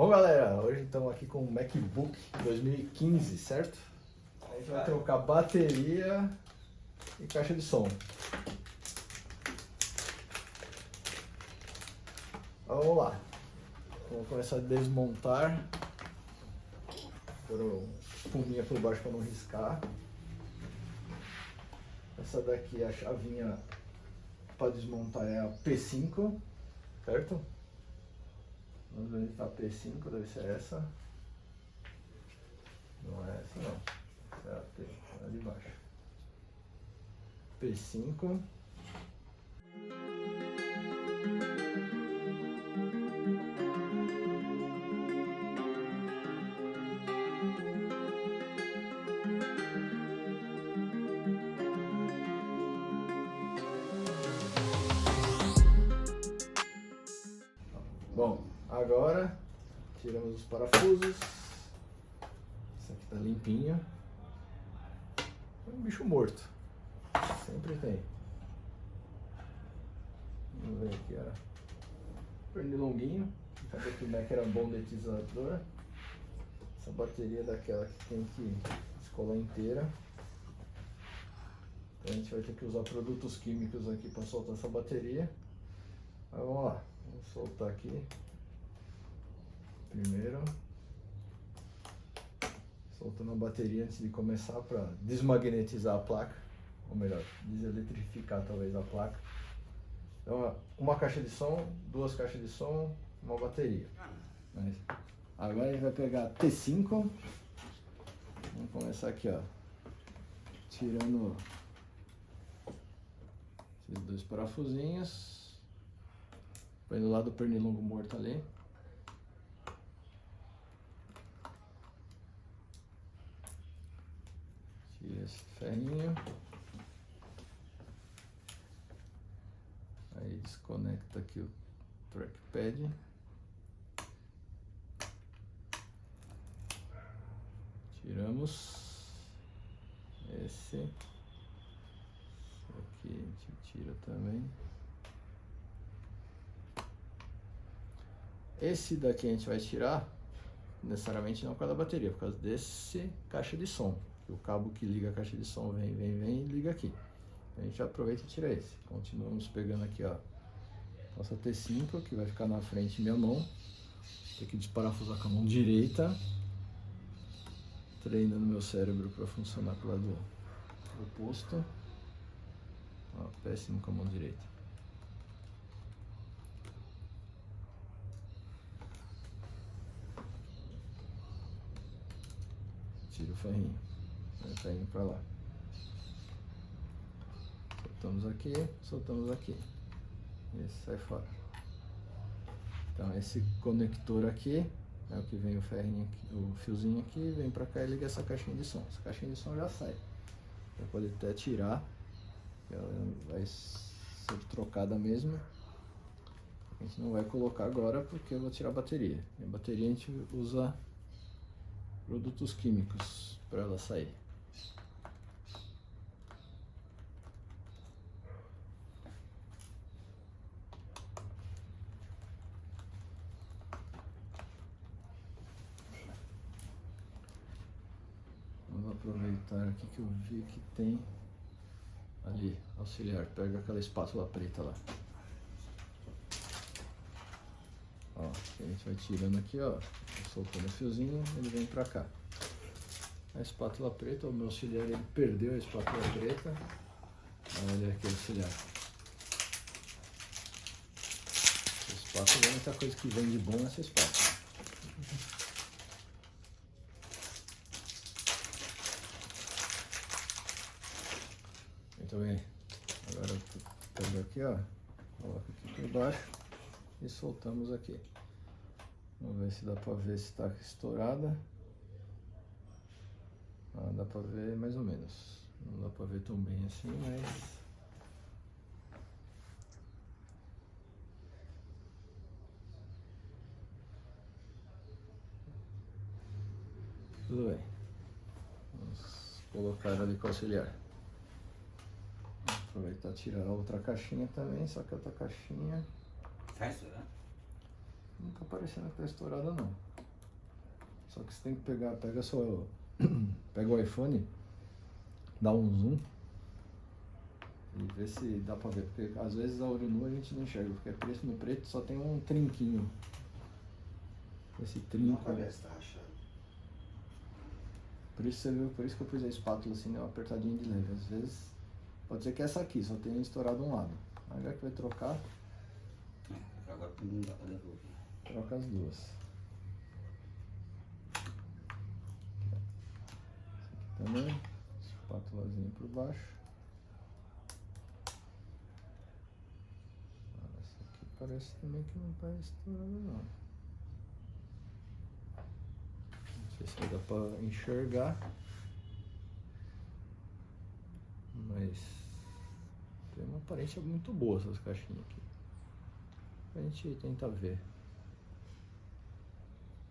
Bom, galera, hoje estamos aqui com o MacBook 2015, certo? A gente vai trocar bateria e caixa de som. Vamos lá. Vamos começar a desmontar. Por espuminha por baixo para não riscar. Essa daqui, a chavinha para desmontar é a P5, certo? Vamos ver onde está a P5, deve ser essa. Não é essa não. Essa é a P, é a de baixo. P5. Bom, agora tiramos os parafusos. Esse aqui tá limpinho. É um bicho morto. Sempre tem. Vamos ver aqui, ó. Pernilonguinho. Sabe que o Mac era bom detizador. Essa bateria é daquela que tem que descolar inteira. Então a gente vai ter que usar produtos químicos aqui para soltar essa bateria. Mas vamos lá. Vamos soltar aqui. Primeiro. Soltando a bateria antes de começar para desmagnetizar a placa. Ou melhor, deseletrificar talvez a placa. Então, uma caixa de som, duas caixas de som, uma bateria. Mas agora a gente vai pegar a T5. Vamos começar aqui, ó. Tirando esses dois parafusinhos. Põe do lado do pernilongo morto ali. Tira esse ferrinho. Aí desconecta aqui o trackpad. Tiramos esse aqui, a gente tira também. Esse daqui a gente vai tirar necessariamente não por causa da bateria, por causa desse caixa de som. O cabo que liga a caixa de som vem e liga aqui. A gente aproveita e tira esse. Continuamos pegando aqui, ó, nossa T5, que vai ficar na frente minha mão. Tem que desparafusar com a mão direita. Treinando meu cérebro para funcionar pro lado oposto. Ó, péssimo com a mão direita. Tira o ferrinho. Vai o ferrinho para lá. Soltamos aqui. Esse sai fora. Então esse conector aqui é o que vem o ferrinho aqui, o fiozinho aqui, vem pra cá e liga essa caixinha de som. Essa caixinha de som já sai. Você pode até tirar, ela vai ser trocada mesmo. A gente não vai colocar agora porque eu vou tirar a bateria. E a bateria a gente usa produtos químicos para ela sair. Vamos aproveitar aqui que eu vi que tem ali, auxiliar, pega aquela espátula preta lá. Ó, a gente vai tirando aqui, ó, soltando o fiozinho, ele vem pra cá. A espátula preta, o meu auxiliar, ele perdeu a espátula preta. Olha aqui o auxiliar. A espátula é a única coisa que vem de bom nessa espátula. Muito bem, agora eu pego aqui, ó, coloco aqui por baixo e soltamos aqui. Vamos ver se dá pra ver se tá estourada. Ah, dá pra ver mais ou menos, não dá pra ver tão bem assim, mas... tudo bem. Vamos colocar ali com o auxiliar. Aproveitar e tirar a outra caixinha também, só que a outra caixinha... Tá estourando? Não tá parecendo que tá estourada não. Só que você tem que pegar, pega o iPhone, dá um zoom e vê se dá pra ver, porque às vezes a olho nu a gente não enxerga, porque preto no preto só tem um trinquinho. Esse trinco. Por isso você viu, por isso que eu pus a espátula assim, uma apertadinha de leve. Às vezes pode ser que essa aqui só tenha estourado um lado. Aí já que vai trocar. Agora não dá pra devolver. Troca as duas. Essa aqui também. Espátulazinha por baixo. Essa aqui parece também que não tá estourada não. Não sei se vai dar pra enxergar. Mas tem uma aparência muito boa essas caixinhas aqui. A gente tenta ver.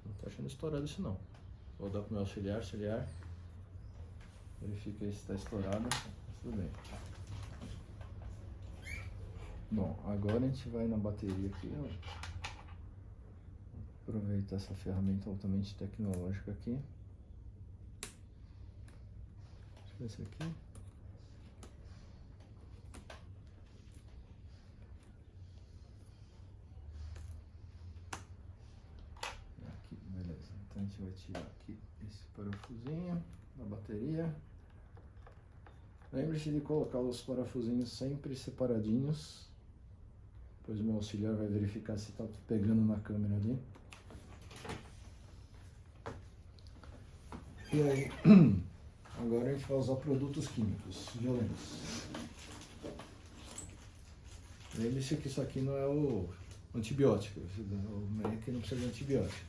Não tá achando estourado isso não. Vou dar pro meu auxiliar. Verifica aí se tá estourado. Tudo bem. Bom, agora a gente vai na bateria aqui, ó. Aproveitar essa ferramenta altamente tecnológica aqui. Deixa eu ver esse aqui. Aqui, beleza. Então a gente vai tirar aqui esse parafusinho da bateria. Lembre-se de colocar os parafusinhos sempre separadinhos. Depois o meu auxiliar vai verificar se está pegando na câmera ali. E aí, agora a gente vai usar produtos químicos violentos. Lembre-se que isso aqui não é o antibiótico. O MEC não precisa de antibiótico.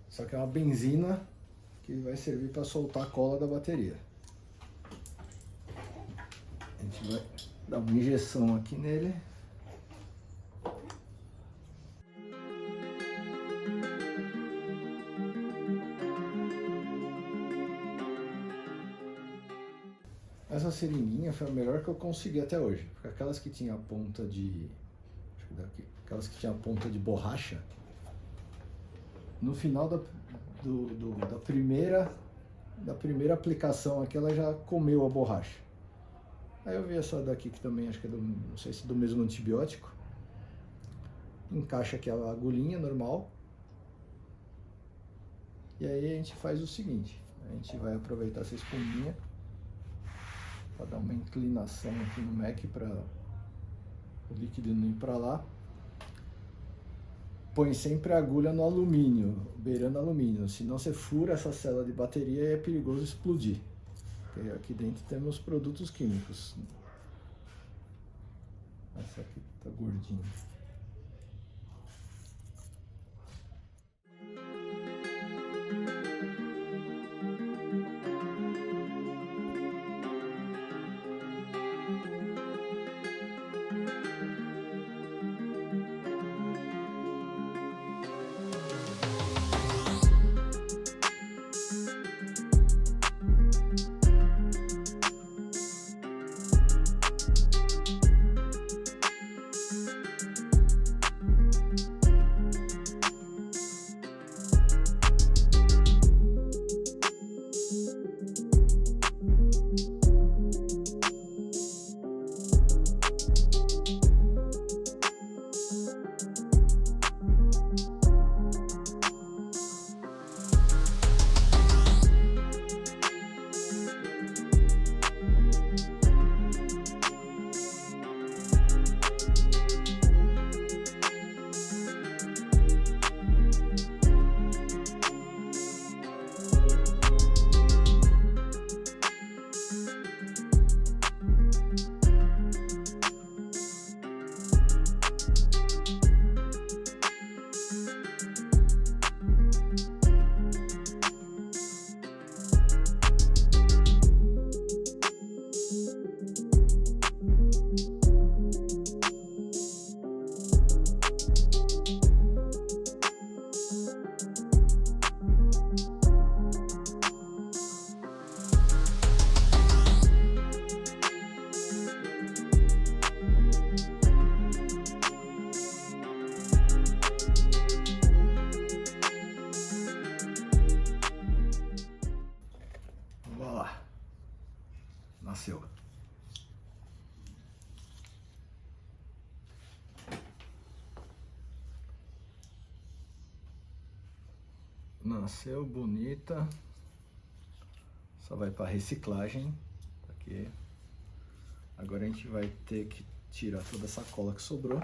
Só que é uma benzina que vai servir para soltar a cola da bateria. A gente vai dar uma injeção aqui nele. Essa seringuinha foi a melhor que eu consegui até hoje. Porque aquelas que tinha a ponta de... Acho que daqui. Aquelas que tinha a ponta de borracha. No final da primeira aplicação aqui, ela já comeu a borracha. Aí eu vi essa daqui que também acho que é não sei se do mesmo antibiótico. Encaixa aqui a agulhinha normal. E aí a gente faz o seguinte. A gente vai aproveitar essa espuminha para dar uma inclinação aqui no MEC para o líquido não ir para lá. Põe sempre a agulha no alumínio, beirando alumínio, senão você fura essa célula de bateria e é perigoso explodir. Porque aqui dentro temos produtos químicos. Essa aqui tá gordinha. lá. Nasceu. Nasceu bonita. Só vai para reciclagem. Aqui. Agora a gente vai ter que tirar toda essa cola que sobrou.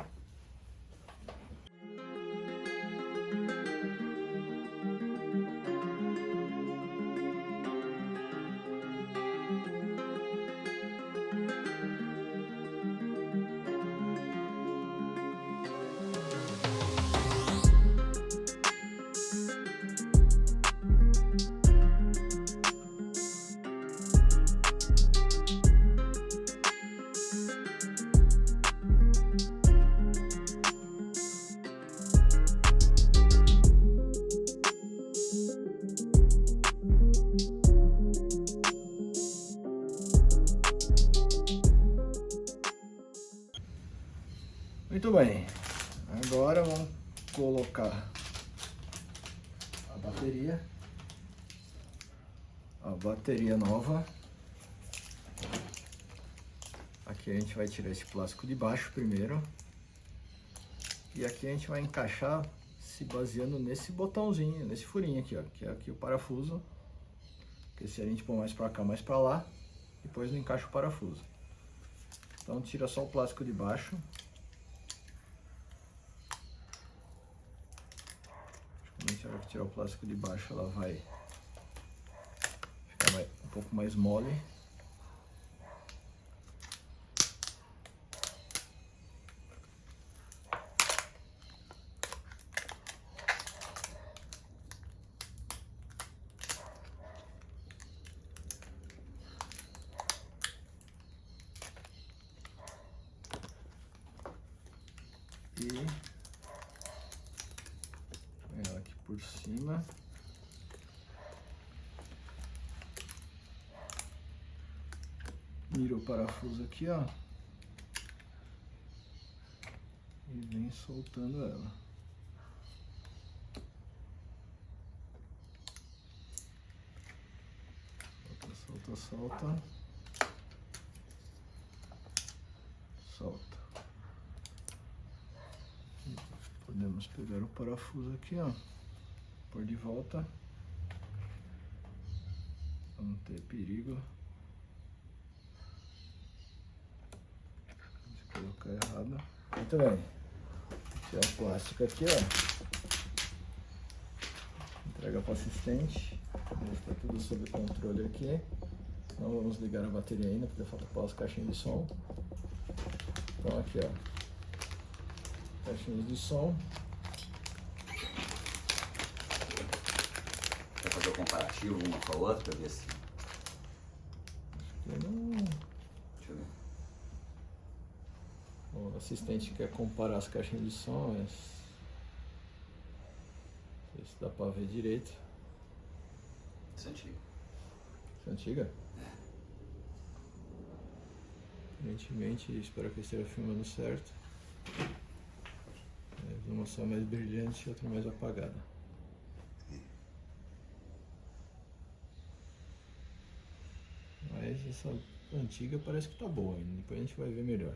Muito bem, agora vamos colocar a bateria nova. Aqui a gente vai tirar esse plástico de baixo primeiro, e aqui a gente vai encaixar se baseando nesse botãozinho, nesse furinho aqui, ó, que é aqui o parafuso, porque se a gente pôr mais para cá, mais para lá, depois não encaixa o parafuso. Então tira só o plástico de baixo. Na hora que tirar o plástico de baixo, ela vai ficar um pouco mais mole. E ela aqui por cima. Mira o parafuso aqui, ó. E vem soltando ela. Solta, solta, solta. Solta. Podemos pegar o parafuso aqui, ó, pôr de volta, pra não ter perigo de colocar errado. Muito bem, tirar o plástico aqui, ó, entrega para o assistente, está tudo sob controle aqui. Não vamos ligar a bateria ainda, porque falta pôr as caixinhas de som. Então aqui, ó, caixinhas de som. Quer fazer o comparativo uma com a outra para ver se... Acho que não. Deixa eu ver. O assistente quer comparar as caixinhas de som. Não sei se dá para ver direito. Essa é antiga. Essa é antiga? Aparentemente, espero que eu esteja filmando certo. Uma só mais brilhante e outra mais apagada. Mas essa antiga parece que tá boa ainda. Depois a gente vai ver melhor.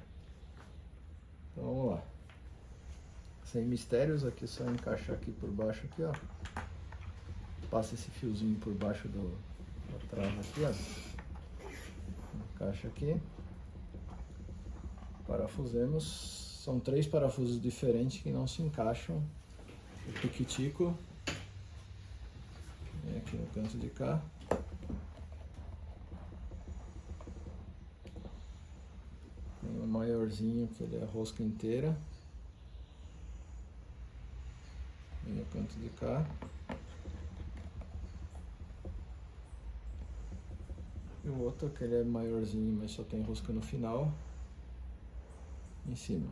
Então vamos lá. Sem mistérios, aqui é só encaixar aqui por baixo aqui, ó. Passa esse fiozinho por baixo da trava aqui, ó. Encaixa aqui. Parafusemos. São 3 parafusos diferentes que não se encaixam. O piquitico. Vem aqui no canto de cá. Tem um maiorzinho que ele é a rosca inteira. Vem no canto de cá. E o outro que ele é maiorzinho, mas só tem rosca no final. Em cima.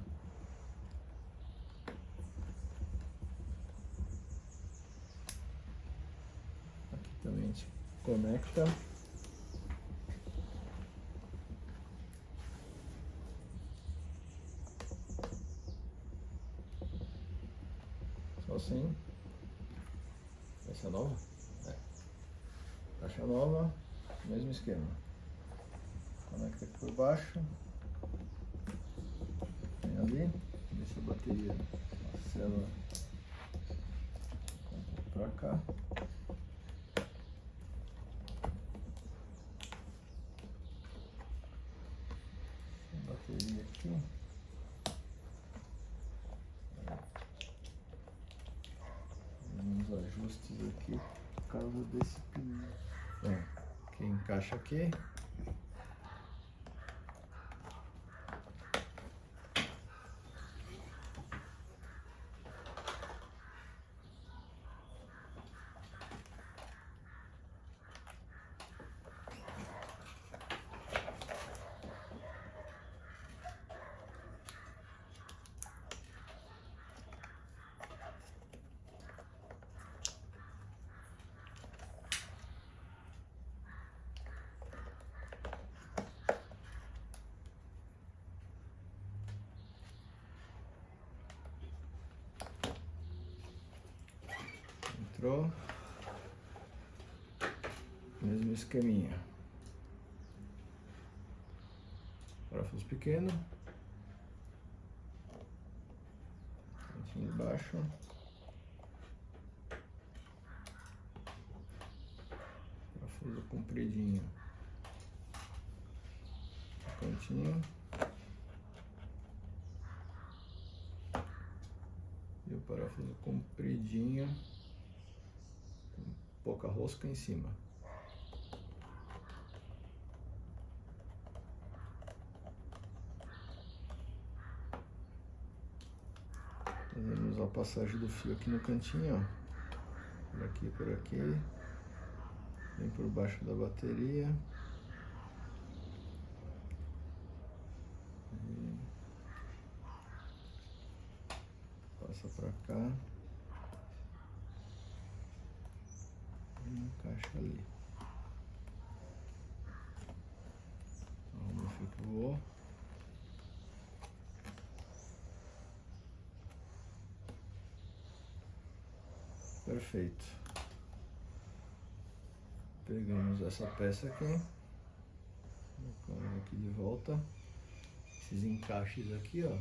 Aqui também a gente conecta. Só assim. Essa nova? É. Caixa nova. Mesmo esquema. Conecta aqui por baixo. Vem ali. Vê se a bateria, a célula, um pouco pra cá. A bateria aqui. Uns ajustes aqui por causa desse pino. Que encaixa aqui. Entrou. Mesmo esqueminha. Parafuso pequeno. Cantinho embaixo. Parafuso compridinho. Cantinho. E o parafuso compridinho. Pouca rosca em cima. Fazemos a passagem do fio aqui no cantinho, ó. Por aqui, por aqui. Vem por baixo da bateria. E passa pra cá. Encaixa ali. Arruma o fio que voou. Perfeito. Pegamos essa peça aqui. Colocamos aqui de volta. Esses encaixes aqui, ó,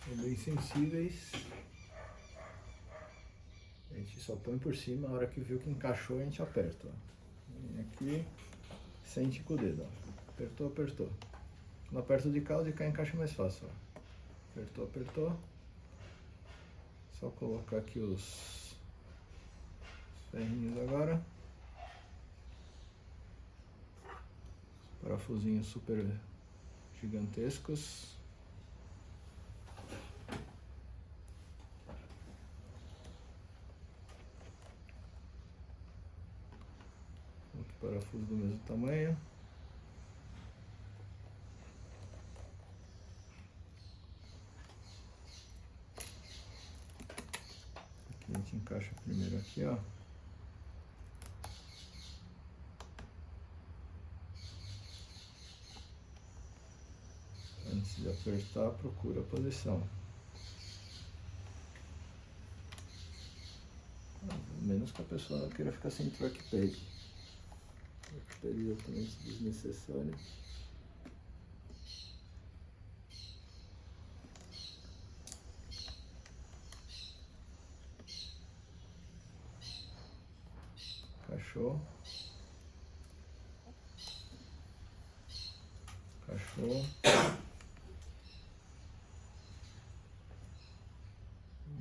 são bem sensíveis. A gente só põe por cima, a hora que viu que encaixou a gente aperta, ó. Vem aqui, sente com o dedo, ó. Apertou, apertou. Quando aperto de cá, o de cá encaixa mais fácil, ó. Apertou, apertou. Só colocar aqui os ferrinhos agora. Parafusinhos super gigantescos. Parafuso do mesmo tamanho. Aqui a gente encaixa primeiro aqui, ó. Antes de apertar, procura a posição. A menos que a pessoa não queira ficar sem trackpad. Seria também desnecessário. Encaixou. Encaixou.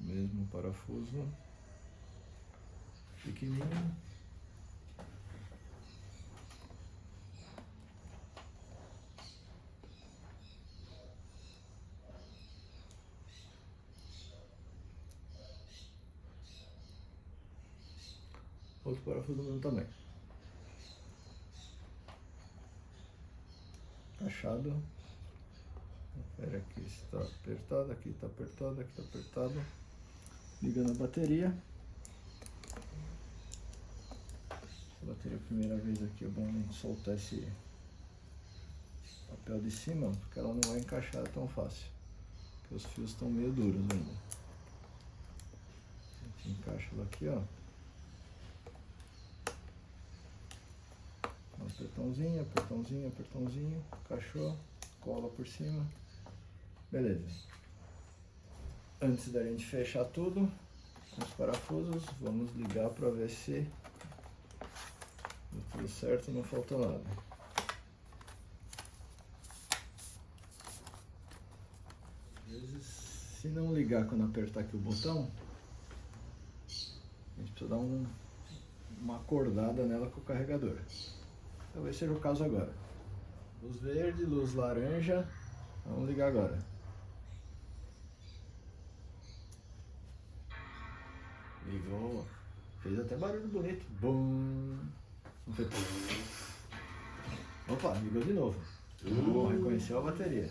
Mesmo parafuso. Pequenininho. Outro parafuso do mesmo tamanho. Encaixado. Confere aqui se está apertado, aqui está apertado, aqui está apertado. Liga na bateria. A bateria a primeira vez aqui é bom a gente soltar esse papel de cima, porque ela não vai encaixar tão fácil. Porque os fios estão meio duros ainda. A gente encaixa ela aqui, ó. Apertãozinho, apertãozinho, apertãozinho. Encaixou. Cola por cima. Beleza. Antes da gente fechar tudo, os parafusos, vamos ligar para ver se deu tudo certo, não faltou nada. Às vezes, se não ligar quando apertar aqui o botão, a gente precisa dar uma acordada nela com o carregador. Talvez seja o caso agora. Luz verde, luz laranja. Vamos ligar agora. Ligou. Fez até barulho bonito. Bum. Não foi. Opa, ligou de novo. Reconheceu a bateria.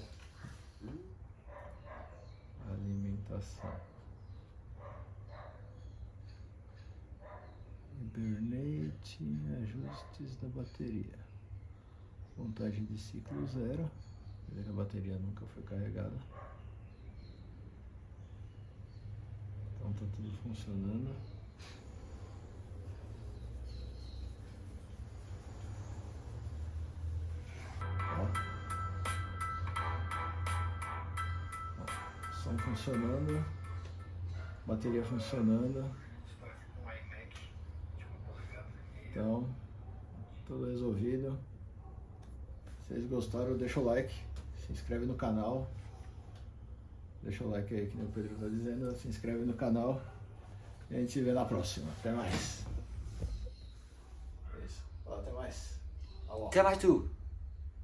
Alimentação. Hibernate, ajustes da bateria. Contagem de ciclo 0. Quer dizer que a bateria nunca foi carregada. Então tá tudo funcionando. Ó, som funcionando, bateria funcionando. Então, tudo resolvido. Se vocês gostaram, deixa o like, se inscreve no canal. Deixa o like aí, que nem o Pedro está dizendo. Se inscreve no canal e a gente se vê na próxima. Até mais. É isso. Fala, até mais. Até mais tu.